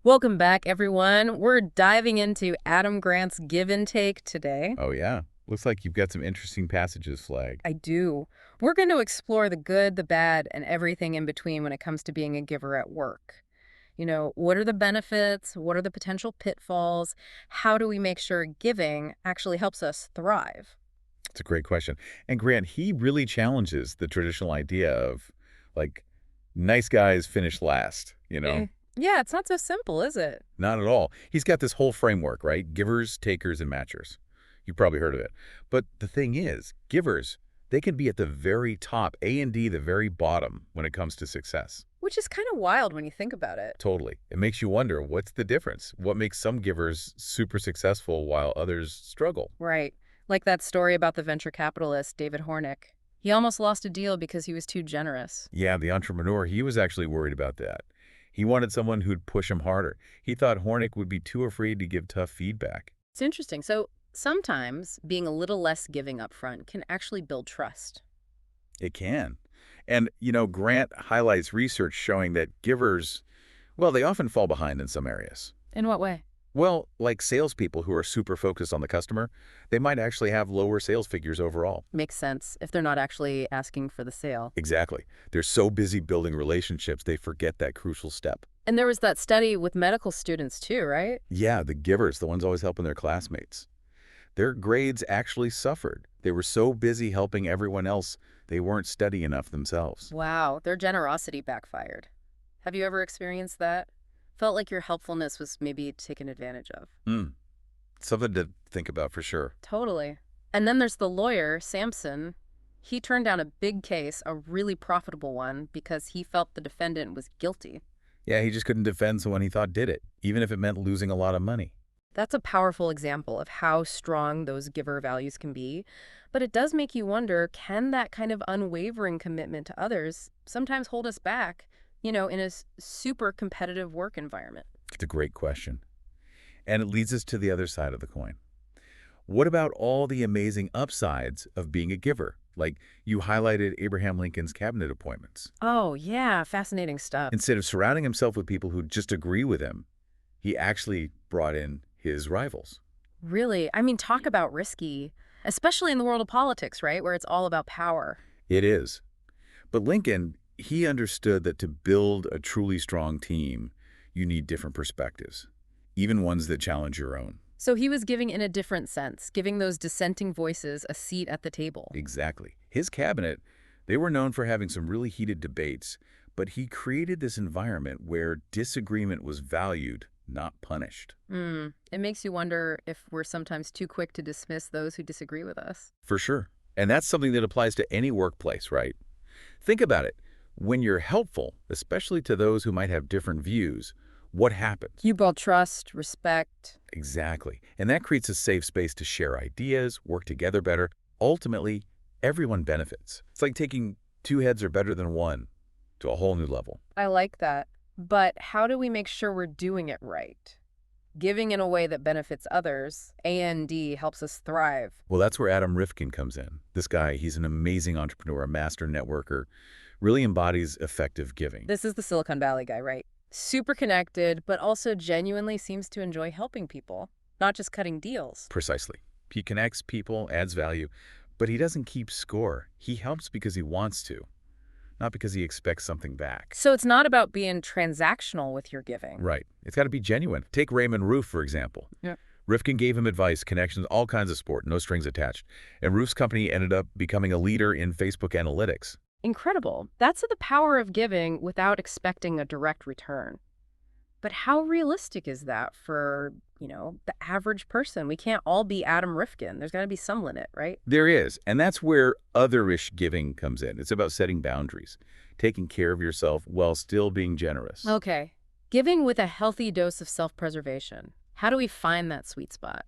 Welcome back, everyone. We're diving into Adam Grant's Give and Take today. Oh, yeah. Looks like you've got some interesting passages flagged. I do. We're going to explore the good, the bad, and everything in between when it comes to being a giver at work. What are the benefits? What are the potential pitfalls? How do we make sure giving actually helps us thrive? It's a great question. And Grant, he really challenges the traditional idea of, like, nice guys finish last, you Eh, know? Yeah, it's not so simple, is it? Not at all. He's got this whole framework, right? Givers, takers, and matchers. You've probably heard of it. But the thing is, givers, they can be at the very top, A and D, the very bottom when it comes to success. Which is kind of wild when you think about it. Totally. It makes you wonder, what's the difference? What makes some givers super successful while others struggle? Right. Like that story about the venture capitalist, David Hornick. He almost lost a deal because he was too generous. Yeah, the entrepreneur, he was actually worried about that. He wanted someone who'd push him harder. He thought Hornick would be too afraid to give tough feedback. It's interesting. So sometimes being a little less giving up front can actually build trust. It can. And, Grant highlights research showing that givers, well, they often fall behind in some areas. In what way? Well, like salespeople who are super focused on the customer, they might actually have lower sales figures overall. Makes sense if they're not actually asking for the sale. Exactly. They're so busy building relationships, they forget that crucial step. And there was that study with medical students too, right? Yeah, the givers, the ones always helping their classmates. Their grades actually suffered. They were so busy helping everyone else, they weren't studying enough themselves. Wow, their generosity backfired. Have you ever experienced that? Felt like your helpfulness was maybe taken advantage of. Hmm. Something to think about for sure. Totally. And then there's the lawyer, Sampson. He turned down a big case, a really profitable one, because he felt the defendant was guilty. Yeah, he just couldn't defend someone he thought did it, even if it meant losing a lot of money. That's a powerful example of how strong those giver values can be. But it does make you wonder, can that kind of unwavering commitment to others sometimes hold us back, in a super competitive work environment? It's a great question. And it leads us to the other side of the coin. What about all the amazing upsides of being a giver? Like you highlighted Abraham Lincoln's cabinet appointments. Oh, yeah, fascinating stuff. Instead of surrounding himself with people who just agree with him, he actually brought in his rivals. Really, I mean, talk about risky, especially in the world of politics, right, where it's all about power. It is. But Lincoln, he understood that to build a truly strong team, you need different perspectives, even ones that challenge your own. So he was giving in a different sense, giving those dissenting voices a seat at the table. Exactly. His cabinet, they were known for having some really heated debates, but he created this environment where disagreement was valued, not punished. It makes you wonder if we're sometimes too quick to dismiss those who disagree with us. For sure. And that's something that applies to any workplace, right? Think about it. When you're helpful, especially to those who might have different views, what happens? You build trust, respect. Exactly. And that creates a safe space to share ideas, work together better. Ultimately, everyone benefits. It's like taking two heads are better than one to a whole new level. I like that. But how do we make sure we're doing it right? Giving in a way that benefits others, A&D helps us thrive. Well, that's where Adam Rifkin comes in. This guy, he's an amazing entrepreneur, a master networker, really embodies effective giving. This is the Silicon Valley guy, right? Super connected, but also genuinely seems to enjoy helping people, not just cutting deals. Precisely. He connects people, adds value, but he doesn't keep score. He helps because he wants to, not because he expects something back. So it's not about being transactional with your giving. Right. It's got to be genuine. Take Raymond Roof, for example. Yeah. Rifkin gave him advice, connections, all kinds of support, no strings attached. And Roof's company ended up becoming a leader in Facebook analytics. Incredible. That's the power of giving without expecting a direct return. But how realistic is that for, the average person? We can't all be Adam Rifkin. There's got to be some limit, right? There is, and that's where otherish giving comes in. It's about setting boundaries, taking care of yourself while still being generous. Okay. Giving with a healthy dose of self-preservation. How do we find that sweet spot?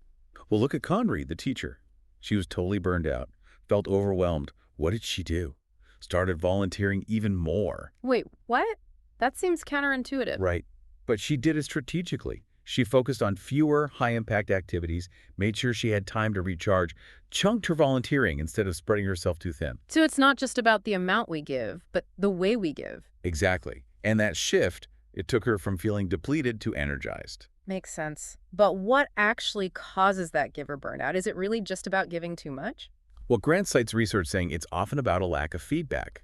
Well, look at Conry, the teacher. She was totally burned out, felt overwhelmed. What did she do? Started volunteering even more. Wait, what? That seems counterintuitive. Right. But she did it strategically. She focused on fewer high-impact activities, made sure she had time to recharge, chunked her volunteering instead of spreading herself too thin. So it's not just about the amount we give, but the way we give. Exactly. And that shift, It took her from feeling depleted to energized. Makes sense. But what actually causes that giver burnout? Is it really just about giving too much? Well, Grant cites research saying it's often about a lack of feedback.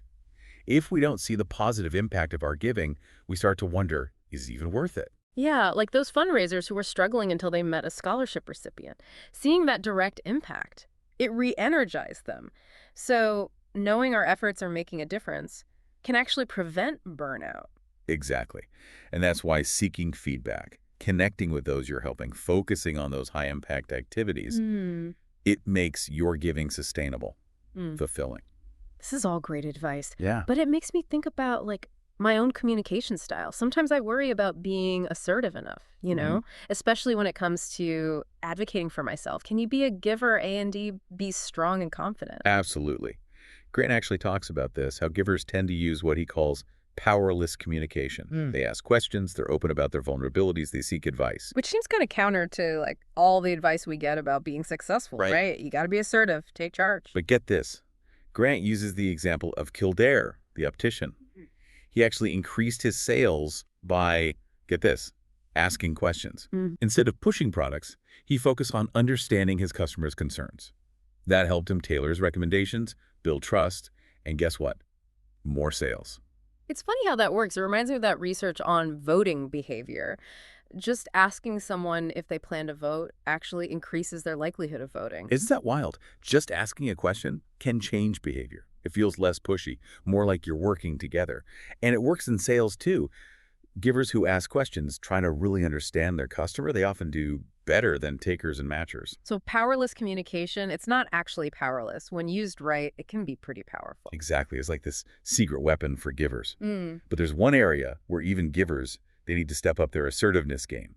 If we don't see the positive impact of our giving, we start to wonder, is it even worth it? Yeah, like those fundraisers who were struggling until they met a scholarship recipient. Seeing that direct impact, it re-energized them. So knowing our efforts are making a difference can actually prevent burnout. Exactly. And that's why seeking feedback, connecting with those you're helping, focusing on those high-impact activities, Hmm. it makes your giving sustainable, Mm. fulfilling. This is all great advice, Yeah. but it makes me think about my own communication style. Sometimes I worry about being assertive enough, Mhm. especially when it comes to advocating for myself. Can you be a giver and be strong and confident? Absolutely. Grant actually talks about this, how givers tend to use what he calls powerless communication. Mm. They ask questions, they're open about their vulnerabilities, they seek advice. Which seems kind of counter to all the advice we get about being successful, Right. right? You got to be assertive, take charge. But get this, Grant uses the example of Kildare, the optician. He actually increased his sales by, get this, asking questions. Mm. Instead of pushing products, he focused on understanding his customers' concerns. That helped him tailor his recommendations, build trust, and guess what? More sales. It's funny how that works. It reminds me of that research on voting behavior. Just asking someone if they plan to vote actually increases their likelihood of voting. Isn't that wild? Just asking a question can change behavior. It feels less pushy, more like you're working together. And it works in sales too. Givers who ask questions, trying to really understand their customer, they often do better than takers and matchers. So powerless communication, it's not actually powerless. When used right, it can be pretty powerful. Exactly. It's like this secret weapon for givers. Mm. But there's one area where even givers, they need to step up their assertiveness game,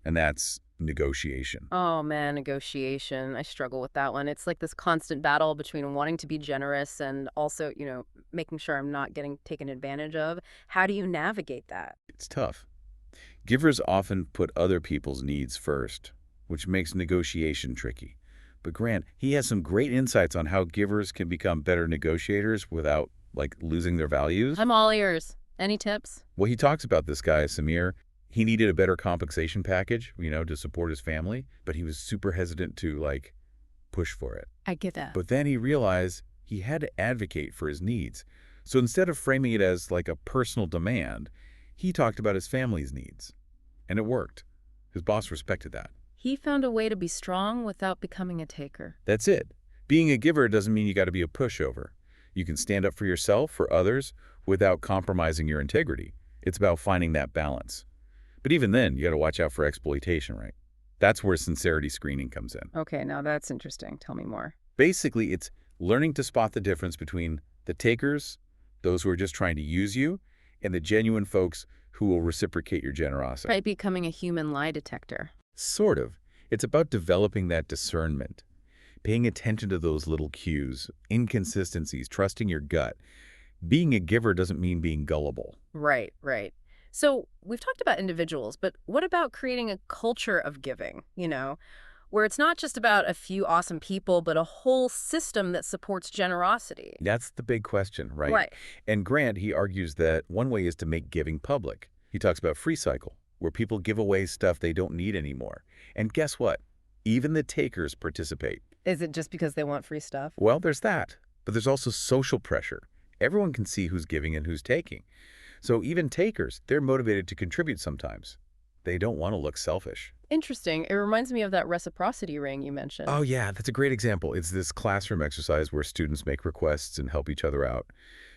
and that's negotiation. Oh man, negotiation. I struggle with that one. It's like this constant battle between wanting to be generous and also, making sure I'm not getting taken advantage of. How do you navigate that? It's tough. Givers often put other people's needs first, which makes negotiation tricky. But Grant, he has some great insights on how givers can become better negotiators without, like, losing their values. I'm all ears. Any tips? Well, he talks about this guy, Samir. He needed a better compensation package, to support his family, but he was super hesitant to, like, push for it. I get that. But then he realized he had to advocate for his needs. So instead of framing it as like a personal demand, he talked about his family's needs. And it worked. His boss respected that. He found a way to be strong without becoming a taker. That's it. Being a giver doesn't mean you got to be a pushover. You can stand up for yourself, for others, without compromising your integrity. It's about finding that balance. But even then, you got to watch out for exploitation, right? That's where sincerity screening comes in. Okay, now that's interesting. Tell me more. Basically, it's learning to spot the difference between the takers, those who are just trying to use you, and the genuine folks who will reciprocate your generosity. Right, becoming a human lie detector. Sort of. It's about developing that discernment, paying attention to those little cues, inconsistencies, trusting your gut. Being a giver doesn't mean being gullible. Right, right. So we've talked about individuals, but what about creating a culture of giving, where it's not just about a few awesome people, but a whole system that supports generosity? That's the big question, right? Right. And Grant, he argues that one way is to make giving public. He talks about free cycle, where people give away stuff they don't need anymore. And guess what? Even the takers participate. Is it just because they want free stuff? Well, there's that. But there's also social pressure. Everyone can see who's giving and who's taking. So even takers, they're motivated to contribute sometimes. They don't want to look selfish. Interesting. It reminds me of that reciprocity ring you mentioned. Oh, yeah, that's a great example. It's this classroom exercise where students make requests and help each other out.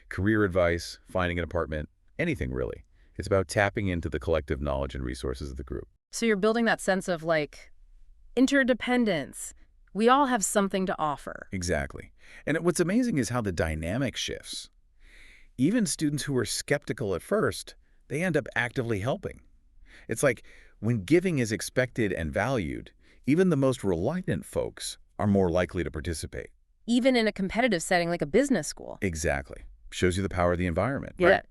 Career advice, finding an apartment, anything really. It's about tapping into the collective knowledge and resources of the group. So you're building that sense of interdependence. We all have something to offer. Exactly. And what's amazing is how the dynamic shifts. Even students who were skeptical at first, they end up actively helping. It's like when giving is expected and valued, even the most reluctant folks are more likely to participate. Even in a competitive setting like a business school. Exactly. Shows you the power of the environment. Yeah. Right?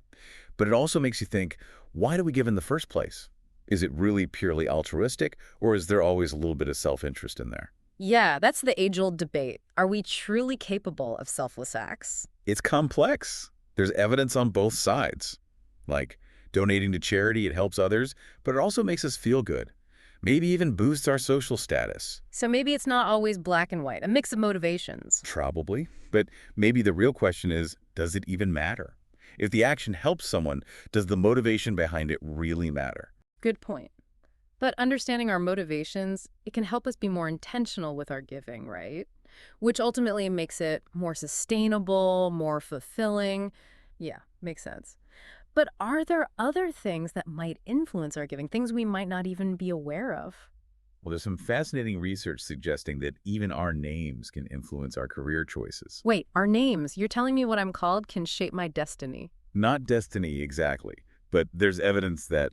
But it also makes you think, why do we give in the first place? Is it really purely altruistic, or is there always a little bit of self-interest in there? Yeah, that's the age-old debate. Are we truly capable of selfless acts? It's complex. There's evidence on both sides. Like, Donating to charity, it helps others, but it also makes us feel good. Maybe even boosts our social status. So maybe it's not always black and white, a mix of motivations. Probably. But maybe the real question is, does it even matter? If the action helps someone, does the motivation behind it really matter? Good point. But understanding our motivations, it can help us be more intentional with our giving, right? Which ultimately makes it more sustainable, more fulfilling. Yeah, makes sense. But are there other things that might influence our giving, things we might not even be aware of? Well, there's some fascinating research suggesting that even our names can influence our career choices. Wait, our names, you're telling me what I'm called can shape my destiny? Not destiny exactly, but there's evidence that,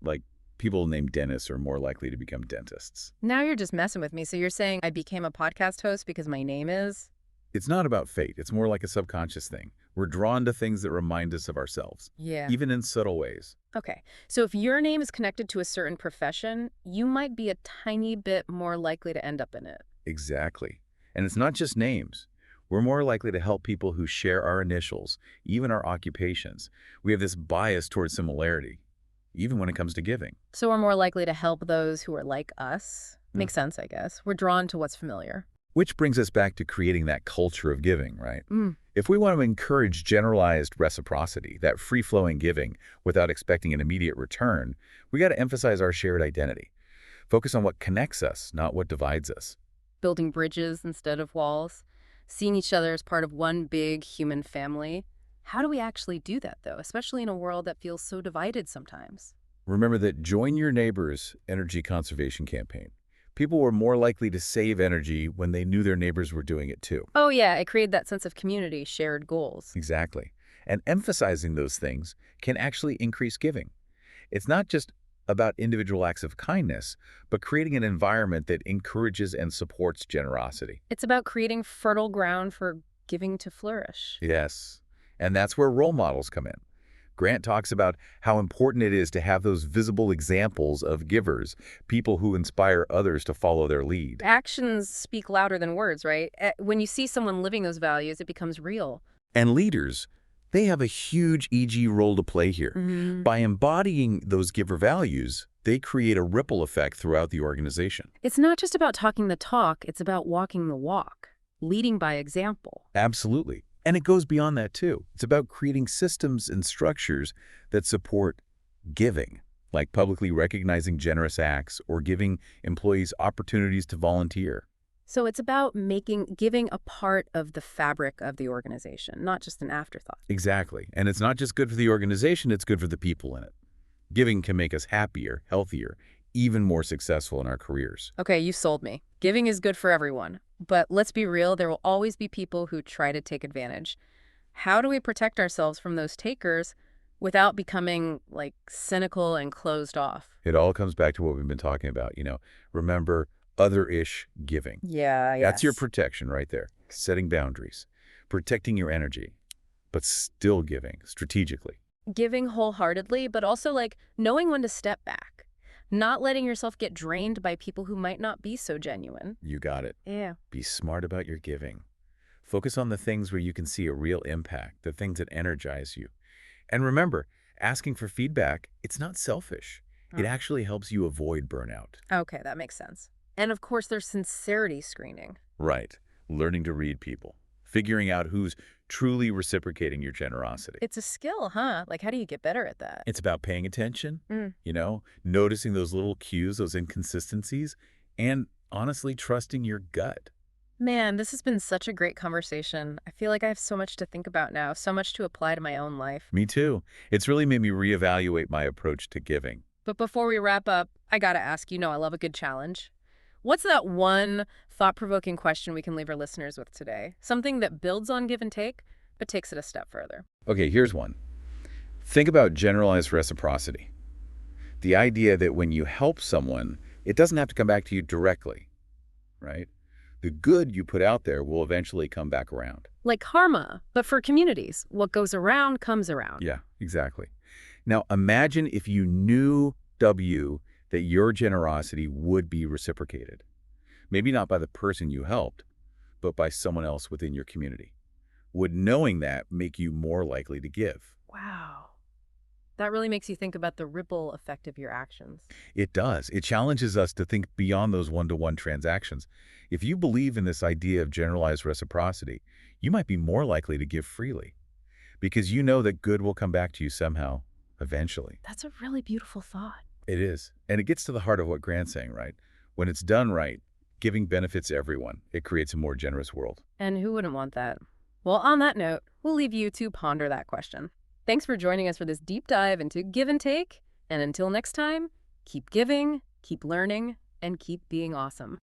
like, people named Dennis are more likely to become dentists. Now you're just messing with me. So you're saying I became a podcast host because my name is? It's not about fate. It's more like a subconscious thing. We're drawn to things that remind us of ourselves, Yeah. even in subtle ways. Okay, so if your name is connected to a certain profession, you might be a tiny bit more likely to end up in it. Exactly. And it's not just names. We're more likely to help people who share our initials, even our occupations. We have this bias towards similarity, even when it comes to giving. So we're more likely to help those who are like us. Yeah. Makes sense, I guess. We're drawn to what's familiar. Which brings us back to creating that culture of giving, right? Mm. If we want to encourage generalized reciprocity, that free-flowing giving without expecting an immediate return, we got to emphasize our shared identity. Focus on what connects us, not what divides us. Building bridges instead of walls. Seeing each other as part of one big human family. How do we actually do that, though, especially in a world that feels so divided sometimes? Remember that Join Your Neighbor's energy conservation campaign. People were more likely to save energy when they knew their neighbors were doing it too. Oh, yeah, it created that sense of community, shared goals. Exactly. And emphasizing those things can actually increase giving. It's not just about individual acts of kindness, but creating an environment that encourages and supports generosity. It's about creating fertile ground for giving to flourish. Yes. And that's where role models come in. Grant talks about how important it is to have those visible examples of givers, people who inspire others to follow their lead. Actions speak louder than words, right? When you see someone living those values, it becomes real. And leaders, they have a huge EG role to play here. By embodying those giver values, they create a ripple effect throughout the organization. It's not just about talking the talk, it's about walking the walk, leading by example. Absolutely. And it goes beyond that too. It's about creating systems and structures that support giving, like publicly recognizing generous acts or giving employees opportunities to volunteer. So it's about making giving a part of the fabric of the organization, not just an afterthought. Exactly. And it's not just good for the organization, it's good for the people in it. Giving can make us happier, healthier, even more successful in our careers. Okay, you sold me. Giving is good for everyone. But let's be real, there will always be people who try to take advantage. How do we protect ourselves from those takers without becoming, like, cynical and closed off? It all comes back to what we've been talking about, remember other-ish giving. Yeah, That's your yes. protection right there. Setting boundaries, protecting your energy, but still giving strategically. Giving wholeheartedly, but also, like, knowing when to step back. Not letting yourself get drained by people who might not be so genuine. You got it. Yeah. Be smart about your giving. Focus on the things where you can see a real impact, the things that energize you. And remember, asking for feedback, it's not selfish. It Oh. actually helps you avoid burnout. Okay, that makes sense. And of course, there's sincerity screening. Right. Learning to read people. Figuring out who's truly reciprocating your generosity. It's a skill, huh? Like, how do you get better at that? It's about paying attention, Mm. noticing those little cues, those inconsistencies, and honestly trusting your gut. Man, this has been such a great conversation. I feel like I have so much to think about now, so much to apply to my own life. Me too. It's really made me reevaluate my approach to giving. But before we wrap up, I gotta ask, I love a good challenge. What's that one thought-provoking question we can leave our listeners with today? Something that builds on give and take, but takes it a step further. Okay, here's one. Think about generalized reciprocity. The idea that when you help someone, it doesn't have to come back to you directly, right? The good you put out there will eventually come back around. Like karma, but for communities. What goes around comes around. Yeah, exactly. Now, imagine if you knew, that your generosity would be reciprocated. Maybe not by the person you helped, but by someone else within your community. Would knowing that make you more likely to give? Wow. That really makes you think about the ripple effect of your actions. It does. It challenges us to think beyond those one-to-one transactions. If you believe in this idea of generalized reciprocity, you might be more likely to give freely because you know that good will come back to you somehow, eventually. That's a really beautiful thought. It is. And it gets to the heart of what Grant's saying, right? When it's done right, giving benefits everyone. It creates a more generous world. And who wouldn't want that? Well, on that note, we'll leave you to ponder that question. Thanks for joining us for this deep dive into give and take. And until next time, keep giving, keep learning, and keep being awesome.